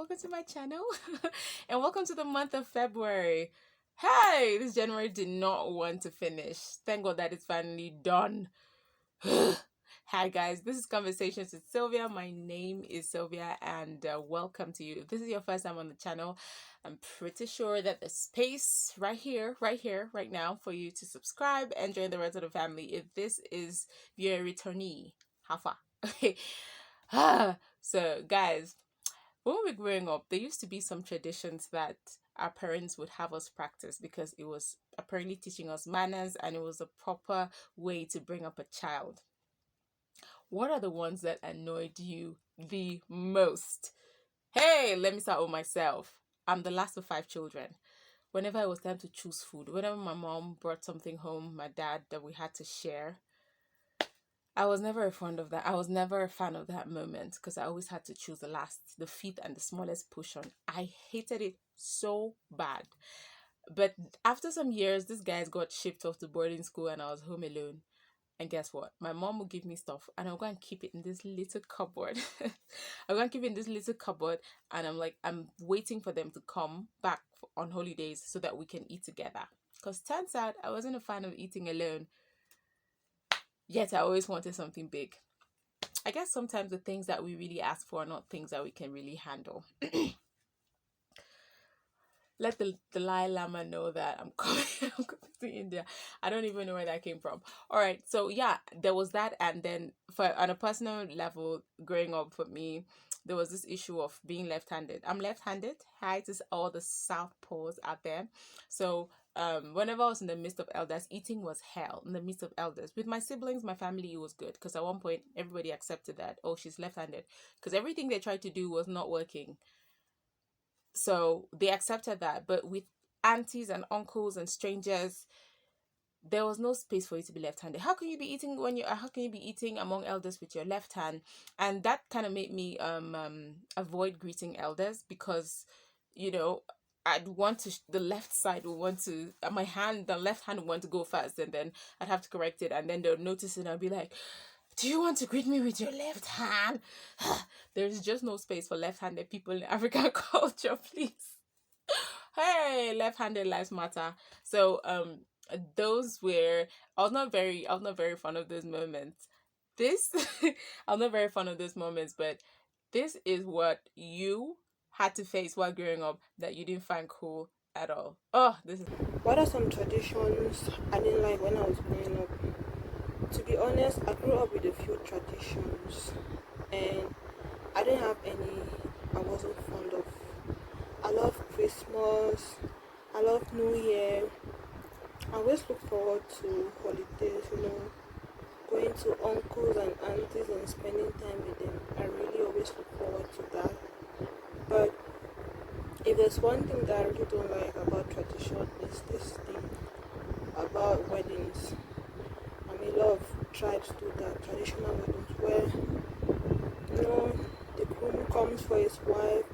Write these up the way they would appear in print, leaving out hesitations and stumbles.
welcome to my channel. And welcome to the month of February. Hey, this January did not want to finish. Thank God that it's finally done. Hi guys, this is Conversations with Sylvia. My name is Sylvia and welcome to you. If this is your first time on the channel, I'm pretty sure that the space right here, right now for you to subscribe and join the rest of the family. If this is your returnee, how far? Okay. So guys, when we were growing up, there used to be some traditions that our parents would have us practice because it was apparently teaching us manners and it was a proper way to bring up a child. What are the ones that annoyed you the most? Hey, let me start with myself. I'm the last of five children. Whenever it was time to choose food, whenever my mom brought something home, my dad, that we had to share, I was never a fond of that. I was never a fan of that moment because I always had to choose the last, the fifth, and the smallest portion. I hated it so bad. But after some years, these guys got shipped off to boarding school and I was home alone. And guess what? My mom would give me stuff and I'm going to keep it in this little cupboard. I'm going to keep it in this little cupboard and I'm waiting for them to come back on holidays so that we can eat together. Because turns out I wasn't a fan of eating alone. Yet I always wanted something big. I guess sometimes the things that we really ask for are not things that we can really handle. Let the Dalai Lama know that I'm coming, I'm coming to India. I don't even know where that came from. All right, so yeah, there was that, and then for on a personal level, growing up for me, there was this issue of being left-handed. I'm left-handed. Hi to all the southpaws out there. So whenever I was in the midst of elders, eating was hell in the midst of elders. With my siblings, my family, it was good because at one point everybody accepted that, oh, she's left-handed, because everything they tried to do was not working, so they accepted that. But with aunties and uncles and strangers, there was no space for you to be left-handed. How can you be eating how can you be eating among elders with your left hand? And that kind of made me avoid greeting elders because, you know, I'd want to the left side would want to my hand the left hand would want to go first, and then I'd have to correct it, and then they'll notice it and I'll be like, do you want to greet me with your left hand? There's just no space for left-handed people in African culture, please. Hey, left-handed lives matter. So those were I was not very fond of those moments. This I was not very fond of those moments, but this is what you had to face while growing up that you didn't find cool at all. Oh, this is What are some traditions I didn't like when I was growing up? To be honest, I grew up with a few traditions and I didn't have any I wasn't fond of. I love Christmas, I love New Year. I always look forward to holidays, going to uncles and aunties and spending time with them. I really always look forward to that. But if there's one thing that I really don't like about tradition, is this thing about weddings. A lot of tribes do that, traditional weddings, where the groom comes for his wife,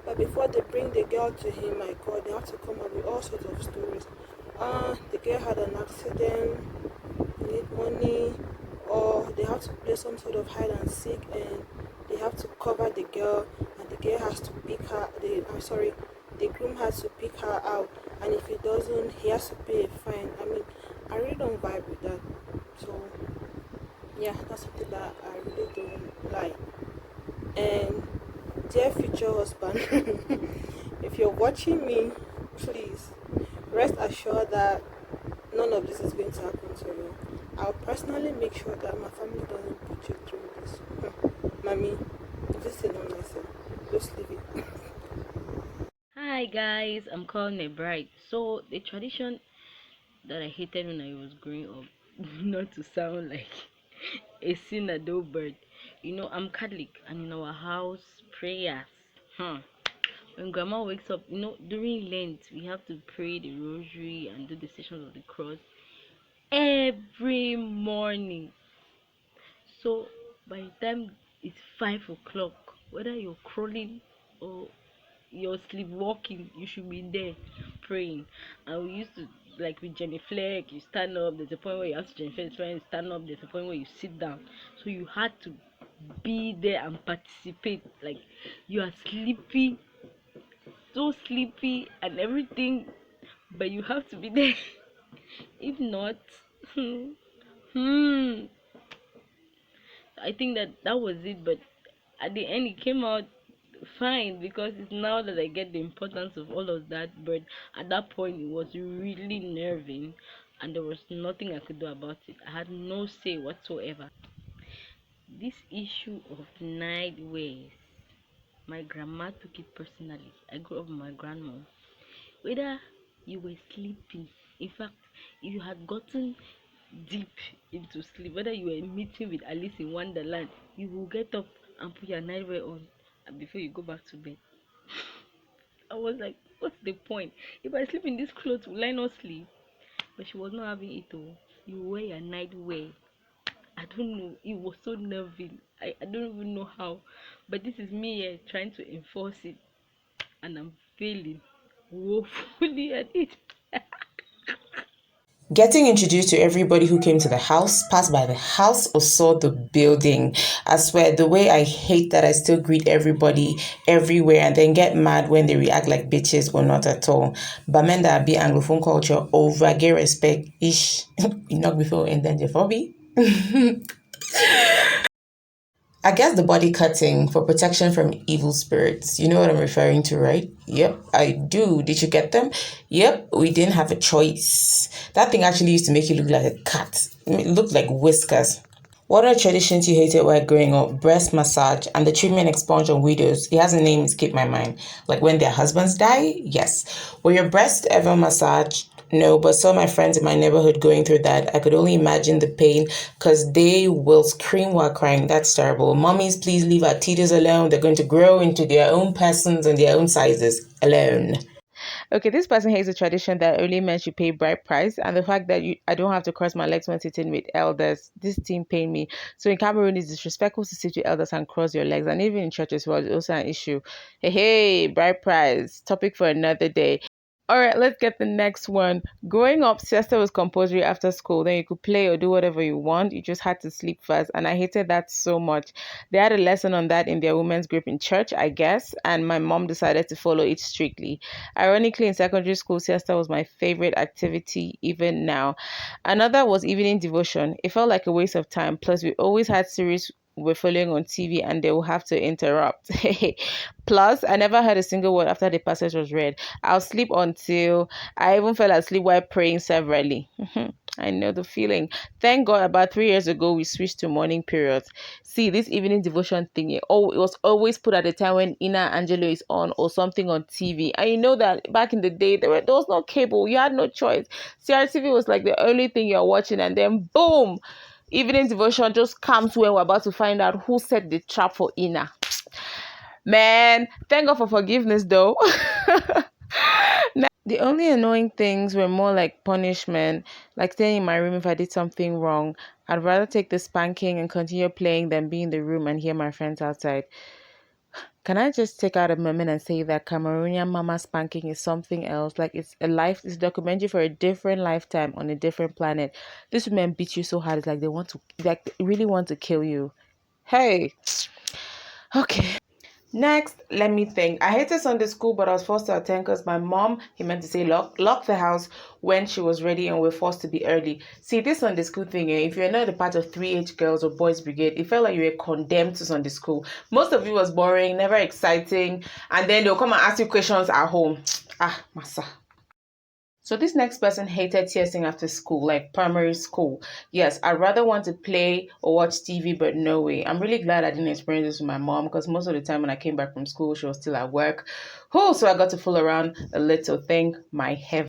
but before they bring the girl to him, my God, they have to come up with all sorts of stories. The girl had an accident, need money, or they have to play some sort of hide and seek, and they have to cover the girl, and the girl has to pick her. The groom has to pick her out, and if he doesn't, he has to pay a fine. I mean, I really don't vibe with that. So yeah, that's something that I really don't like. And dear future husband, if you're watching me, please rest assured that none of this is going to happen to you. I'll personally make sure that my family doesn't put you through this. Mommy, just say no myself. Just leave it. Hi guys, I'm calling a bride. So the tradition that I hated when I was growing up, not to sound like a sinner though, but I'm Catholic, and in our house prayers. When grandma wakes up, during Lent we have to pray the rosary and do the stations of the cross every morning. So by the time it's 5 o'clock, whether you're crawling or you're sleepwalking, you should be there praying. And we used to, like with Jenny Fleck, you stand up, there's a point where you have to Jenny Fleck try and stand up, there's a point where you sit down. So you had to be there and participate. Like, you are sleepy so sleepy and everything, but you have to be there. If not, hmm, I think that was it. But at the end, it came out fine because it's now that I get the importance of all of that. But at that point, it was really nerving, and there was nothing I could do about it. I had no say whatsoever. This issue of night ways, my grandma took it personally. I grew up with my grandma. Whether you were sleeping, in fact, if you had gotten deep into sleep, whether you were meeting with Alice in Wonderland, you will get up and put your nightwear on before you go back to bed. I was like, what's the point? If I sleep in this clothes, will I not sleep? But she was not having it all. You wear your nightwear. I don't know. It was so nerving. I don't even know how. But this is me here trying to enforce it, and I'm failing woefully at it. Getting introduced to everybody who came to the house, passed by the house, or saw the building. I swear, the way I hate that I still greet everybody everywhere and then get mad when they react like bitches or not at all. Bamenda be Anglophone culture over get respect ish. You knock before and then for me. I guess the body cutting for protection from evil spirits. You know what I'm referring to, right? Yep, I do. Did you get them? Yep, we didn't have a choice. That thing actually used to make you look like a cat. It looked like whiskers. What are traditions you hated while growing up? Breast massage and the treatment expunged on widows. It has a name, escape my mind. Like when their husbands die? Yes. Were your breasts ever massaged? No, but saw my friends in my neighborhood going through that. I could only imagine the pain because they will scream while crying. That's terrible. Mummies, please leave our titties alone. They're going to grow into their own persons and their own sizes alone. Okay, this person hates the tradition that only men should pay bride price and the fact that I don't have to cross my legs when sitting with elders. This team pain me. So in Cameroon, it's disrespectful to sit with elders and cross your legs, and even in churches, well, it's also an issue. Hey, bride price. Topic for another day. All right, let's get the next one. Growing up, siesta was compulsory after school. Then you could play or do whatever you want. You just had to sleep first. And I hated that so much. They had a lesson on that in their women's group in church, I guess. And my mom decided to follow it strictly. Ironically, in secondary school, siesta was my favorite activity even now. Another was evening devotion. It felt like a waste of time. Plus, we always had series we're following on TV and they will have to interrupt. Plus, I never heard a single word after the passage was read. I'll sleep until I even fell asleep while praying severally. I know the feeling. Thank God about 3 years ago we switched to morning periods. See, this evening devotion thing, it was always put at the time when Ina Angelo is on or something on TV. And you know that back in the day, there was no cable. You had no choice. CRTV was like the only thing you're watching, and then boom, evening devotion just comes when we're about to find out who set the trap for Ina. Man, thank God for forgiveness though. The only annoying things were more like punishment, like staying in my room if I did something wrong. I'd rather take the spanking and continue playing than be in the room and hear my friends outside. Can I just take out a moment and say that Cameroonian mama spanking is something else? Like it's it's a documentary for a different lifetime on a different planet. These women beat you so hard, it's like they really want to kill you. Hey, okay. Next, let me think. I hated Sunday school, but I was forced to attend because my mom, he meant to say lock the house when she was ready and we're forced to be early. See, this Sunday school thing, if you're not a part of 3H girls or boys brigade, it felt like you were condemned to Sunday school. Most of it was boring, never exciting, and then they'll come and ask you questions at home. Massa. So this next person hated TSing after school, like primary school. Yes, I'd rather want to play or watch TV, but no way. I'm really glad I didn't experience this with my mom because most of the time when I came back from school, she was still at work. So I got to fool around a little. Thank my heaven.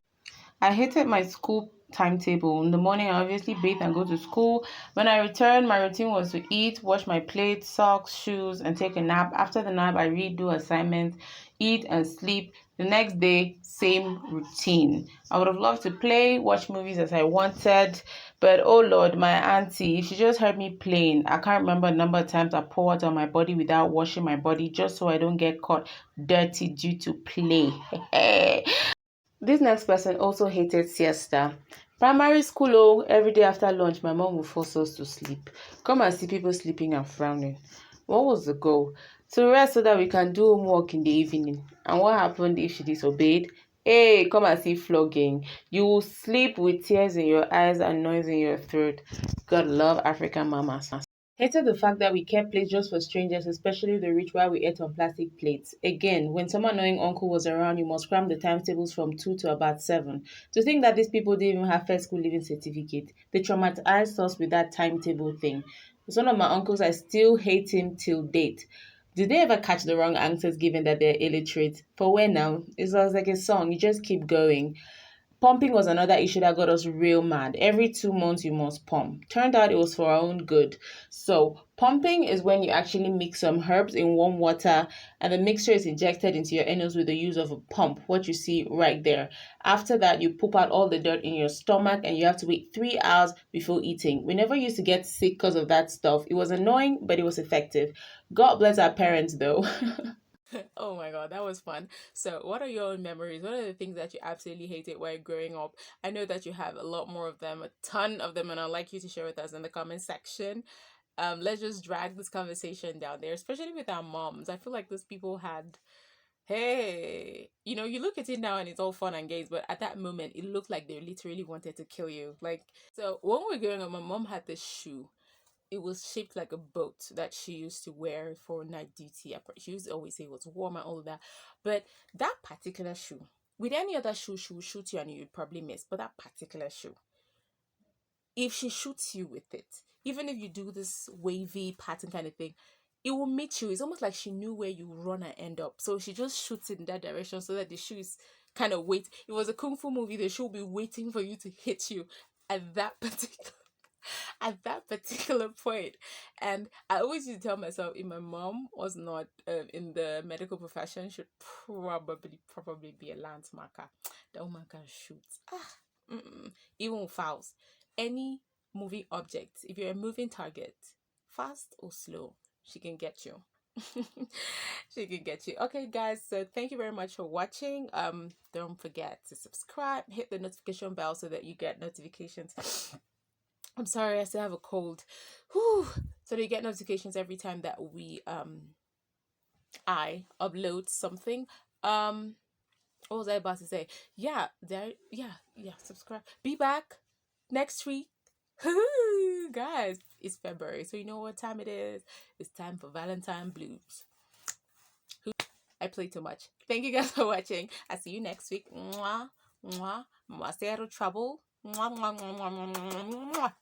I hated my school timetable. In the morning, I obviously bathe and go to school. When I returned, my routine was to eat, wash my plate, socks, shoes, and take a nap. After the nap, I read, do assignments, eat, and sleep. The next day, same routine. I would have loved to play, watch movies as I wanted, but oh Lord, my auntie, she just heard me playing. I can't remember the number of times I poured water on my body without washing my body just so I don't get caught dirty due to play. This next person also hated siesta. Primary school, every day after lunch, my mom would force us to sleep. Come and see people sleeping and frowning. What was the goal? to rest so that we can do homework in the evening. And what happened if she disobeyed? Hey, come and see flogging. You will sleep with tears in your eyes and noise in your throat. God love African mamas. Hated the fact that we kept plates just for strangers, especially the rich, while we ate on plastic plates. Again, when some annoying uncle was around, you must cram the timetables from 2 to about 7. To think that these people didn't even have first school living certificate, they traumatized us with that timetable thing. It's one of my uncles, I still hate him till date. Did they ever catch the wrong answers given that they're illiterate? For when now? It was like a song, you just keep going. Pumping was another issue that got us real mad. Every 2 months you must pump. Turned out it was for our own good. So, pumping is when you actually mix some herbs in warm water and the mixture is injected into your anus with the use of a pump, what you see right there. After that, you poop out all the dirt in your stomach and you have to wait 3 hours before eating. We never used to get sick because of that stuff. It was annoying, but it was effective. God bless our parents though. Oh my god, that was fun. So, what are your memories? What are the things that you absolutely hated while growing up? I know that you have a lot more of them, a ton of them, and I'd like you to share with us in the comment section. Let's just drag this conversation down there, especially with our moms. I feel like those people had, hey, you look at it now and it's all fun and games, but at that moment, it looked like they literally wanted to kill you. Like, so when we were growing up, my mom had this shoe. It was shaped like a boat that she used to wear for night duty. She used to always say it was warm and all of that. But that particular shoe, with any other shoe, she would shoot you and you would probably miss. But that particular shoe, if she shoots you with it, even if you do this wavy pattern kind of thing, it will meet you. It's almost like she knew where you run and end up. So she just shoots it in that direction so that the shoe is kind of wait. It was a kung fu movie. The shoe will be waiting for you to hit you at that particular point. And I always used to tell myself, if my mom was not in the medical profession, she'd probably be a lance marker. The woman can shoot. Mm-mm. Even with fouls, any moving object, if you're a moving target, fast or slow, she can get you. She can get you. Okay, guys, so thank you very much for watching. Don't forget to subscribe, hit the notification bell so that you get notifications. I'm sorry, I still have a cold. Whew. So they get notifications every time that I upload something. What was I about to say? Yeah, subscribe. Be back next week. Guys, it's February, so you know what time it is. It's time for Valentine blues. I play too much. Thank you guys for watching. I see you next week. Mwah, mwah, mwah. Stay out of trouble. Mwah, mwah, mwah, mwah, mwah, mwah, mwah.